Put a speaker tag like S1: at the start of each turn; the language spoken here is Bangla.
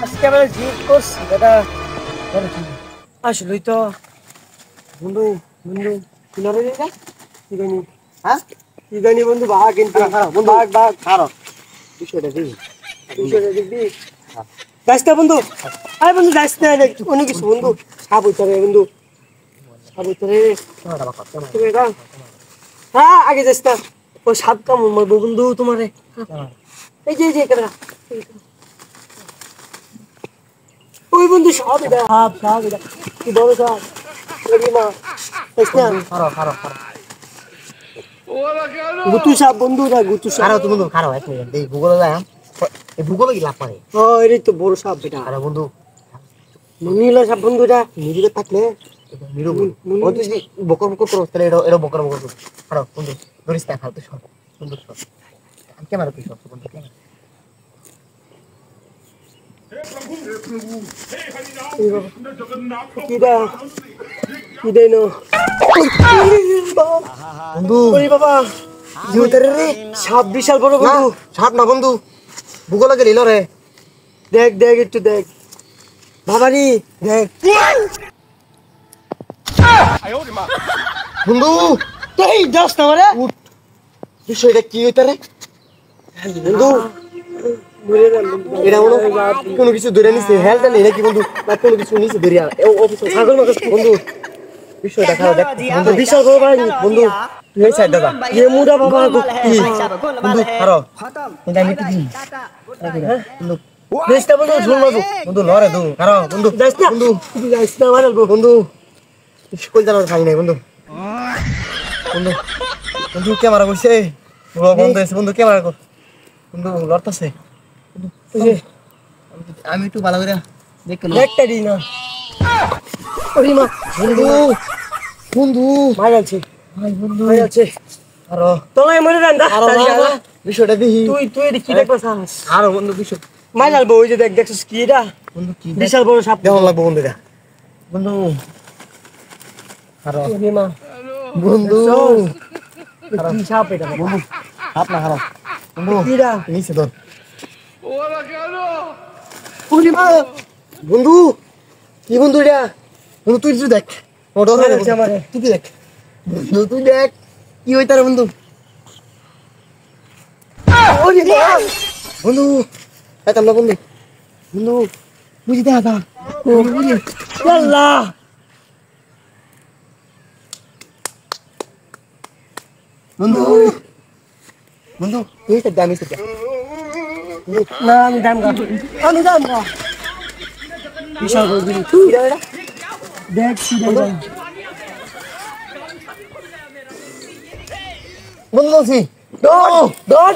S1: আজকে আমরা জিত করছি দাদা। আসলেই তো বন্ধু বন্ধু কিনারে রে কি জানি হ্যাঁ কি জানি বন্ধু ভাগ কিন্তু ভাগ ভাগ খারো বিষয়টা দেখবি যাস না বন্ধু। আরে বন্ধু যাস না অনেক কিছু বন্ধু সাপ হইতে হবে বন্ধু সাপ হইতে হবে। হ্যাঁ আগে যাস না ও সাপ কাম মারবো বন্ধু তোমারে। এই যে ওই বন্ধু সাপ এটা সাপ এটা কি বড় সাপ মা গুতু সাপ বন্ধু না গুতু সাপ
S2: খারাপ তো বন্ধু খারাপ এক মিনিট এই ভূগোলে যায় এই ভূগোলে কি লাভ পারে
S1: এই তো বড় সাপ এটা।
S2: আরে বন্ধু
S1: নীল সাপ বন্ধু এটা
S2: নিরিবে থাকলে নিরু ও তুই বকর বকর করো তাহলে এটা বকর বকর করো খারাপ বন্ধু ধরিস না খারাপ তো সব বন্ধু সব আমি ক্যামেরা তুই সব বন্ধু ক্যামেরা
S1: কিডা কিডে নো
S2: বন্ধু
S1: ওরে বাবা
S2: জিউতারে রে
S1: সাপ বিশাল বড় বন্ধু।
S2: সাপ না বন্ধু ভূগোলে গেলিল রে
S1: দেখ দেখ একটু দেখ বাবারি দেখ
S2: বন্ধু
S1: এই যাস না মারে
S2: বিষয়টা কি হইতা রে বন্ধু এটা মনে কোনো কিছু ধরে নিছে হেলটা নেই নাকি বন্ধু না কোনো কিছু নিচে ধরিয়া
S1: ছাগল মাছ
S2: বন্ধু বিষয়টা খারাপ দেখ বন্ধু
S1: বিশাল বড় ভাই
S2: বন্ধু তুই এই সাইড দাদা
S1: ये मुड़ा बाबा को
S2: বন্ধু খারাপ এটা আমি কি বন্ধু
S1: দেশটা বন্ধু ঝুল মারবো
S2: বন্ধু লরে দু খারাপ বন্ধু
S1: যাস না
S2: বন্ধু
S1: যাস না মারবো
S2: বন্ধু স্কুল জানার খাই নাই বন্ধু বন্ধু বন্ধু ক্যামেরা করছে বন্ধু এসে বন্ধু ক্যামেরা কর বন্ধু লড়তাছে আমি একটু ভালো করে দেখ
S1: একটা দিন না ওরে মা
S2: বন্ধু বন্ধু
S1: মার আছে
S2: ভাই বন্ধু
S1: মার আছে
S2: আরো
S1: তোলাই মরে রান্দা
S2: আরো বিষয়টা দেখি
S1: তুই তুই এটা কি দেখছ
S2: আরো বন্ধু বিষয়
S1: মার আলবো ওই যে দেখ দেখছস কি এটা
S2: বন্ধু কি
S1: বিশাল বড় সাপ
S2: কেমন লাগবে বন্ধু এটা বন্ধু আরো
S1: ওরে মা
S2: বন্ধু
S1: কি সাপ এটা
S2: বন্ধু হাত না হারাও বন্ধু
S1: কিরা
S2: নিচে ধর
S1: ওরে মা
S2: বন্ধু কি বন্ধু এটা বন্ধু তুই তুই দেখ ওটা
S1: মার আছে আমারে
S2: তুই দেখ বন্ধু তুই দেখ কি হইতা রে বন্ধু
S1: ওরে মা
S2: বন্ধু একাম না বন্ধু বন্ধু বুঝি দেখা দা
S1: আল্লাহ
S2: বন্ধু বন্ধু তুই তো দামি তো
S1: না আমি দাম গা বিশাল বড় বিড়ি
S2: কিরা এটা
S1: দেখ কি দেখ
S2: বন্ধু বলছি
S1: দৌড় দৌড়